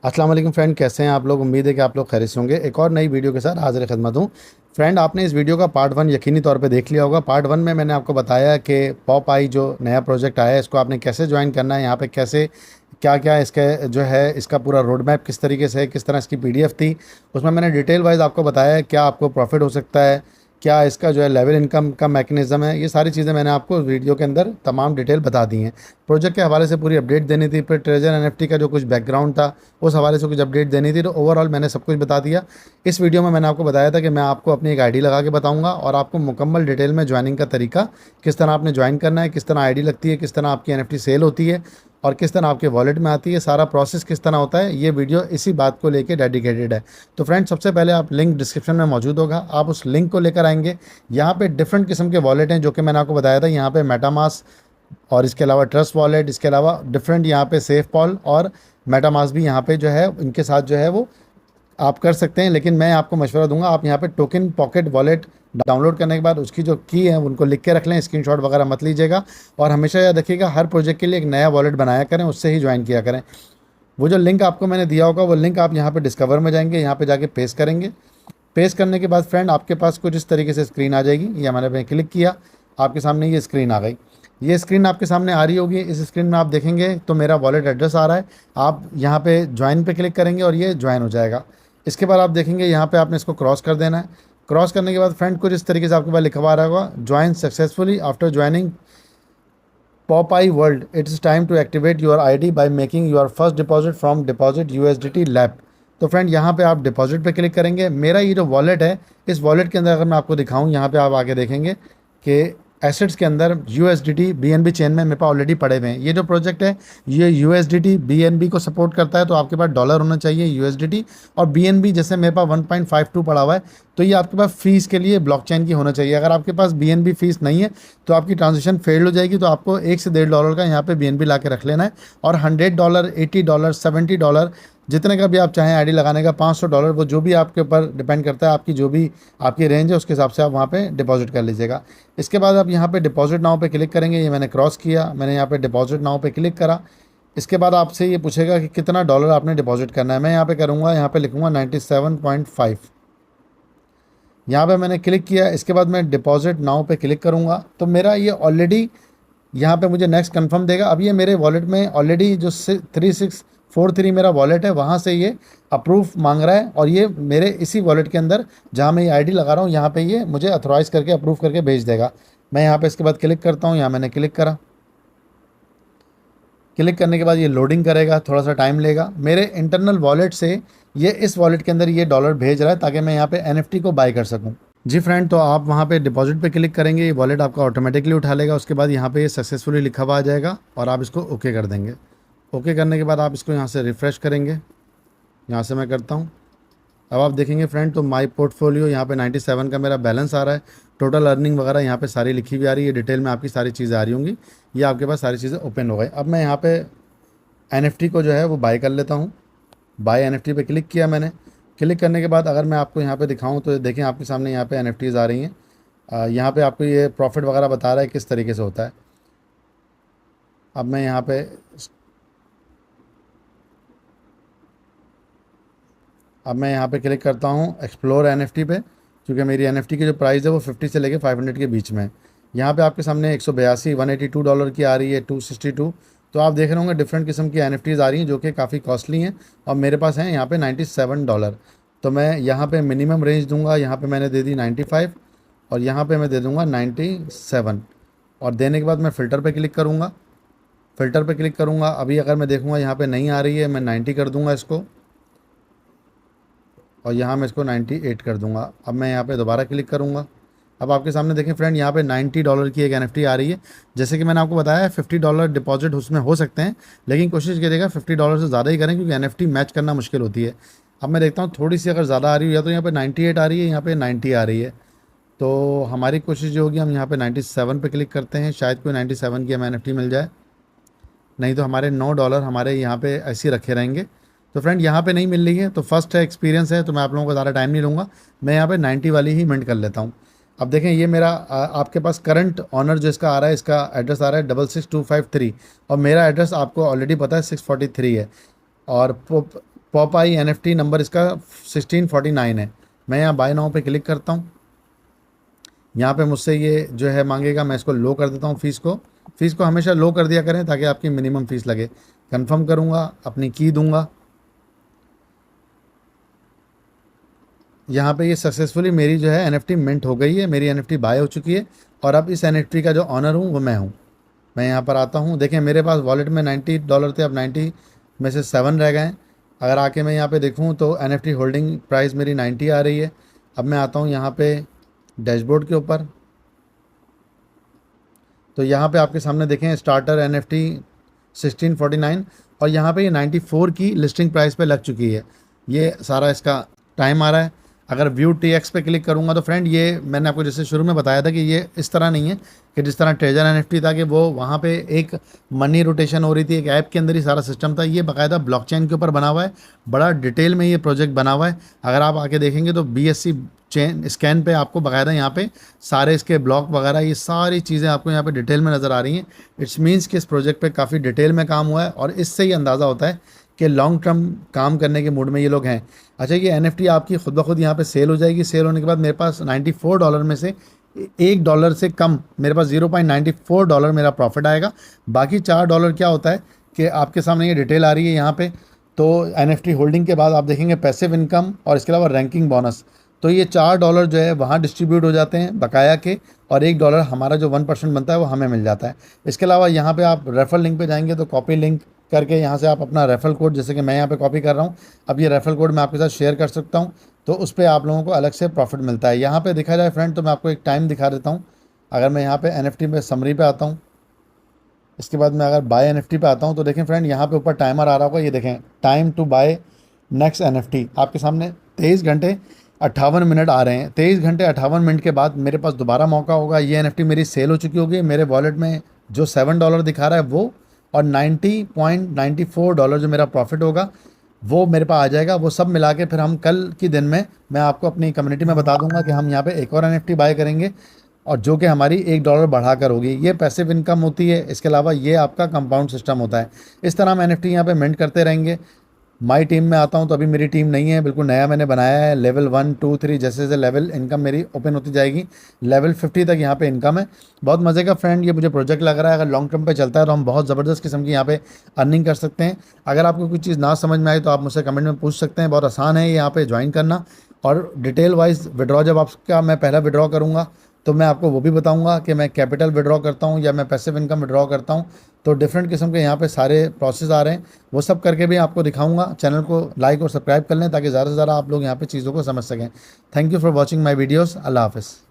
अस्सलाम वालेकुम फ्रेंड, कैसे हैं आप लोग। उम्मीद है कि आप लोग खैरियत से होंगे। एक और नई वीडियो के साथ हाजिर खिदमत हूँ। फ्रेंड, आपने इस वीडियो का पार्ट वन यकीनी तौर पे देख लिया होगा। पार्ट वन में मैंने आपको बताया कि पॉप आई जो नया प्रोजेक्ट आया है, इसको आपने कैसे ज्वाइन करना है, यहाँ पे कैसे क्या क्या इसके जो है इसका पूरा रोड मैप किस तरीके से है, किस तरह इसकी पीडीएफ थी। उसमें मैंने डिटेल वाइज आपको बताया है क्या आपको प्रॉफिट हो सकता है, क्या इसका जो है लेवल इनकम का मैकेनिज़्म है। ये सारी चीज़ें मैंने आपको वीडियो के अंदर तमाम डिटेल बता दी हैं। प्रोजेक्ट के हवाले से पूरी अपडेट देनी थी, फिर ट्रेजर एनएफटी का जो कुछ बैकग्राउंड था उस हवाले से कुछ अपडेट देनी थी। तो ओवरऑल मैंने सब कुछ बता दिया। इस वीडियो में मैंने आपको बताया था कि मैं आपको अपनी एक आईडी लगा के बताऊंगा और आपको मुकम्मल डिटेल में ज्वाइनिंग का तरीका, किस तरह आपने ज्वाइन करना है, किस तरह आईडी लगती है, किस तरह आपकी एनएफटी सेल होती है और किस तरह आपके वॉलेट में आती है, सारा प्रोसेस किस तरह होता है। ये वीडियो इसी बात को लेकर डेडिकेटेड है। तो फ्रेंड, सबसे पहले आप लिंक डिस्क्रिप्शन में मौजूद होगा, आप उस लिंक को लेकर आएंगे। यहाँ पे डिफरेंट किस्म के वॉलेट हैं जो कि मैंने आपको बताया था। यहाँ पे मेटामास्क और इसके अलावा ट्रस्ट वॉलेट, इसके अलावा डिफरेंट यहाँ पे सेफ पॉल और मेटामास्क भी यहाँ पे जो है इनके साथ जो है वो आप कर सकते हैं। लेकिन मैं आपको मशवरा दूंगा, आप यहाँ पे टोकन पॉकेट वॉलेट डाउनलोड करने के बाद उसकी जो की है उनको लिख के रख लें, स्क्रीनशॉट वगैरह मत लीजिएगा। और हमेशा याद रखिएगा, हर प्रोजेक्ट के लिए एक नया वॉलेट बनाया करें, उससे ही ज्वाइन किया करें। वो जो लिंक आपको मैंने दिया होगा वो लिंक आप यहाँ पे डिस्कवर में जाएंगे, यहाँ पे जाके पेस्ट करेंगे। पेस्ट करने के बाद फ्रेंड आपके पास कुछ इस तरीके से स्क्रीन आ जाएगी। ये मैंने क्लिक किया, आपके सामने ये स्क्रीन आ गई। ये स्क्रीन आपके सामने आ रही होगी। इस स्क्रीन में आप देखेंगे तो मेरा वॉलेट एड्रेस आ रहा है। आप यहाँ पे ज्वाइन पे क्लिक करेंगे और ये ज्वाइन हो जाएगा। इसके बाद आप देखेंगे यहाँ पे आपने इसको क्रॉस कर देना है। क्रॉस करने के बाद फ्रेंड कुछ इस तरीके से आपके पास लिखा हुआ आ रहा होगा, join successfully after joining Popeye World. It's time to activate your ID by making your first deposit from Deposit USDT Lab. तो फ्रेंड यहाँ पे आप डिपॉजिट पे क्लिक करेंगे। मेरा ये जो वॉलेट है, इस वॉलेट के अंदर अगर मैं आपको दिखाऊं, यहाँ पे आप आगे देखेंगे कि एसेट्स के अंदर USDT BNB चेन में मेरे पास ऑलरेडी पड़े हुए हैं। ये जो प्रोजेक्ट है ये USDT BNB को सपोर्ट करता है, तो आपके पास डॉलर होना चाहिए USDT और BNB। जैसे मेरे पास 1.52 पड़ा हुआ है, तो ये आपके पास फीस के लिए ब्लॉकचेन की होना चाहिए। अगर आपके पास BNB फीस नहीं है तो आपकी ट्रांजेक्शन फेल्ड हो जाएगी। तो आपको $1 से $1.5 का यहाँ पे BNB ला के रख लेना है और $100, $80, $70 जितने का भी आप चाहें आईडी लगाने का, $500, वो जो भी आपके ऊपर डिपेंड करता है, आपकी जो भी आपकी रेंज है उसके हिसाब से आप वहाँ पे डिपॉजिट कर लीजिएगा। इसके बाद आप यहाँ पे डिपॉजिट नाउ पे क्लिक करेंगे। ये मैंने क्रॉस किया, मैंने यहाँ पे डिपॉजिट नाउ पे क्लिक करा। इसके बाद आपसे ये पूछेगा कि कितना डॉलर आपने डिपॉजिट करना है। मैं यहाँ पे करूँगा, यहाँ पे लिखूँगा 97.5। यहाँ पे मैंने क्लिक किया। इसके बाद मैं डिपॉजिट नाउ पे क्लिक करूँगा तो मेरा ये ऑलरेडी यहाँ पे मुझे नेक्स्ट कंफर्म देगा। अब ये मेरे वॉलेट में ऑलरेडी जो 3643 मेरा वॉलेट है वहाँ से ये अप्रूव मांग रहा है और ये मेरे इसी वॉलेट के अंदर जहाँ मैं ये आईडी लगा रहा हूँ यहाँ पे ये मुझे अथोराइज़ करके अप्रूव करके भेज देगा। मैं यहाँ पे इसके बाद क्लिक करता हूँ। यहाँ मैंने क्लिक करा। क्लिक करने के बाद ये लोडिंग करेगा, थोड़ा सा टाइम लेगा। मेरे इंटरनल वॉलेट से ये इस वॉलेट के अंदर ये डॉलर भेज रहा है ताकि मैं यहाँ पे एनएफटी को बाय कर सकूँ। जी फ्रेंड, तो आप वहाँ पे डिपॉजिट पे क्लिक करेंगे, ये वॉलेट आपका ऑटोमेटिकली उठा लेगा। उसके बाद यहाँ पे ये सक्सेसफुली लिखा हुआ आ जाएगा और आप इसको ओके कर देंगे। ओके करने के बाद आप इसको यहाँ से रिफ़्रेश करेंगे। यहाँ से मैं करता हूँ। अब आप देखेंगे फ्रेंड तो माई पोर्टफोलियो यहाँ पे 97 का मेरा बैलेंस आ रहा है। टोटल अर्निंग वगैरह यहाँ पे सारी लिखी हुई आ रही है। डिटेल में आपकी सारी चीज़ें आ रही होंगी। ये आपके पास सारी चीज़ें ओपन हो गई। अब मैं यहाँ पे एनएफटी को जो है वो बाय कर लेता हूँ। बाय एनएफटी पे क्लिक किया मैंने। क्लिक करने के बाद अगर मैं आपको यहाँ पे दिखाऊँ तो देखें आपके सामने यहाँ पे एनएफटीज़ आ रही हैं। यहाँ पे आपको ये प्रॉफिट वगैरह बता रहा है किस तरीके से होता है। अब मैं यहाँ पे क्लिक करता हूँ एक्सप्लोर एनएफटी पे, क्योंकि मेरी एनएफटी की जो प्राइस है वो 50 से लेके 500 के बीच में है। यहाँ पे आपके सामने 182 $182 की आ रही है, 262। तो आप देख रहे होंगे डिफरेंट किस्म की एनएफटीज़ आ रही हैं जो कि काफ़ी कॉस्टली हैं और मेरे पास हैं यहाँ पे $97। तो मैं यहाँ पे मिनिमम रेंज दूंगा, यहाँ पे मैंने दे दी 95 और यहाँ पे मैं दे दूंगा 97 और देने के बाद मैं फ़िल्टर पे क्लिक करूँगा। फ़िल्टर पे क्लिक करूँगा। अभी अगर मैं देखूँगा यहाँ पे नहीं आ रही है, मैं 90 कर दूँगा इसको और यहाँ मैं इसको 98 कर दूँगा। अब मैं यहाँ पे दोबारा क्लिक करूँगा। अब आपके सामने देखें फ्रेंड, यहाँ पे $90 की एक एनएफटी आ रही है। जैसे कि मैंने आपको बताया $50 डिपॉजिट उसमें हो सकते हैं, लेकिन कोशिश कीजिएगा $50 से ज़्यादा ही करें क्योंकि एनएफटी मैच करना मुश्किल होती है। अब मैं देखता हूँ थोड़ी सी अगर ज़्यादा आ रही है, या तो यहाँ पे 98 आ रही है, यहाँ पे 90 आ रही है। तो हमारी कोशिश जो होगी हम यहाँ पे 97 पे क्लिक करते हैं, शायद कोई 97 की हमें एनएफटी मिल जाए, नहीं तो हमारे $9 हमारे यहाँ पे ऐसे ही रखे रहेंगे। तो फ्रेंड यहाँ पे नहीं मिल रही है, तो फर्स्ट है एक्सपीरियंस है, तो मैं आप लोगों को ज़्यादा टाइम नहीं लूँगा। मैं यहाँ पे 90 वाली ही मिंट कर लेता हूँ। अब देखें ये मेरा आपके पास करंट ऑनर जो इसका आ रहा है, इसका एड्रेस आ रहा है 66253 और मेरा एड्रेस आपको ऑलरेडी पता है 643 है। और पॉपाई NFT नंबर इसका 1649 है। मैं यहाँ बाय नाउ पे क्लिक करता हूँ। यहाँ पे मुझसे ये जो है मांगेगा, मैं इसको लो कर देता हूँ। फ़ीस को हमेशा लो कर दिया करें ताकि आपकी मिनिमम फ़ीस लगे। कंफर्म करूँगा, अपनी की दूंगा। यहाँ पे ये सक्सेसफुली मेरी जो है NFT मिंट हो गई है, मेरी NFT बाय हो चुकी है और अब इस NFT का जो ऑनर हूँ वो मैं हूँ। मैं यहाँ पर आता हूँ, देखें मेरे पास वॉलेट में $90 थे, अब 90 में से 7 रह गए हैं। अगर आके मैं यहाँ पे देखूँ तो NFT होल्डिंग प्राइस मेरी 90 आ रही है। अब मैं आता हूँ यहाँ पे डैशबोर्ड के ऊपर, तो यहाँ पे आपके सामने देखें स्टार्टर NFT 1649 और यहाँ पे ये 94 की लिस्टिंग प्राइस पे लग चुकी है। ये सारा इसका टाइम आ रहा है। अगर व्यू TX पे क्लिक करूँगा तो फ्रेंड ये मैंने आपको जैसे शुरू में बताया था कि ये इस तरह नहीं है कि जिस तरह ट्रेजर NFT था कि वो वहाँ पे एक मनी रोटेशन हो रही थी, एक ऐप के अंदर ही सारा सिस्टम था। ये बाकायदा ब्लॉकचेन के ऊपर बना हुआ है, बड़ा डिटेल में ये प्रोजेक्ट बना हुआ है। अगर आप आके देखेंगे तो BSC चेन स्कैन पे आपको बाकायदा यहाँ पे सारे इसके ब्लॉक वगैरह ये सारी चीज़ें आपको यहाँ पे डिटेल में नज़र आ रही हैं। इट्स मीन्स कि इस प्रोजेक्ट पे काफ़ी डिटेल में काम हुआ है और इससे ही अंदाज़ा होता है कि लॉन्ग टर्म काम करने के मूड में ये लोग हैं। अच्छा, ये NFT आपकी खुद ब खुद यहाँ पे सेल हो जाएगी। सेल होने के बाद मेरे पास $94 में से $1 से कम मेरे पास $0.94 मेरा प्रॉफिट आएगा। बाकी $4 क्या होता है कि आपके सामने ये डिटेल आ रही है यहाँ पे। तो NFT होल्डिंग के बाद आप देखेंगे पैसिव इनकम और इसके अलावा रैंकिंग बोनस, तो ये $4 जो है वहाँ डिस्ट्रीब्यूट हो जाते हैं बकाया के, और $1 हमारा जो 1% बनता है वो हमें मिल जाता है। इसके अलावा यहाँ पे आप रेफरल लिंक पे जाएंगे तो कॉपी लिंक करके यहाँ से आप अपना रेफरल कोड, जैसे कि मैं यहाँ पे कॉपी कर रहा हूँ, अब ये रेफरल कोड मैं आपके साथ शेयर कर सकता हूँ, तो उस पर आप लोगों को अलग से प्रॉफिट मिलता है। यहाँ पे देखा जाए फ्रेंड तो मैं आपको एक टाइम दिखा देता हूँ। अगर मैं यहाँ पे NFT पे समरी पे आता हूँ, इसके बाद मैं अगर बाय NFT पे आता हूँ तो देखें फ्रेंड यहाँ पे ऊपर टाइमर आ रहा होगा, ये देखें time to buy next NFT आपके सामने 23 घंटे 58 मिनट आ रहे हैं। 23 घंटे 58 मिनट के बाद मेरे पास दोबारा मौका होगा। ये NFT मेरी सेल हो चुकी होगी। मेरे वॉलेट में जो $7 दिखा रहा है वो और $90.94 जो मेरा प्रॉफिट होगा वो मेरे पास आ जाएगा। वो सब मिला के फिर हम कल के दिन में मैं आपको अपनी कम्युनिटी में बता दूंगा कि हम यहाँ पे एक और NFT बाय करेंगे और जो कि हमारी $1 बढ़ाकर होगी। ये पैसिव इनकम होती है। इसके अलावा ये आपका कंपाउंड सिस्टम होता है। इस तरह हम NFT यहाँ पे मिंट करते रहेंगे। माई टीम में आता हूँ तो अभी मेरी टीम नहीं है, बिल्कुल नया मैंने बनाया है। लेवल 1 2 3 जैसे जैसे लेवल इनकम मेरी ओपन होती जाएगी, लेवल 50 तक यहाँ पे इनकम है। बहुत मज़े का फ्रेंड ये मुझे प्रोजेक्ट लग रहा है। अगर लॉन्ग टर्म पे चलता है तो हम बहुत ज़बरदस्त किस्म की यहाँ पे अर्निंग कर सकते हैं। अगर आपको कोई चीज़ ना समझ में आई तो आप मुझसे कमेंट में पूछ सकते हैं। बहुत आसान है यहाँ पे ज्वाइन करना और डिटेल वाइज विड्रॉ, जब आपका मैं पहला विड्रॉ करूँगा तो मैं आपको वो भी बताऊंगा कि मैं कैपिटल विड्रॉ करता हूं या मैं पैसिव इनकम विड्रॉ करता हूं। तो डिफरेंट किस्म के यहाँ पे सारे प्रोसेस आ रहे हैं, वो सब करके भी आपको दिखाऊंगा। चैनल को लाइक और सब्सक्राइब कर लें ताकि ज़्यादा से ज़्यादा आप लोग यहाँ पे चीज़ों को समझ सकें। Thank you for watching my videos. अल्लाह हाफ़िज़।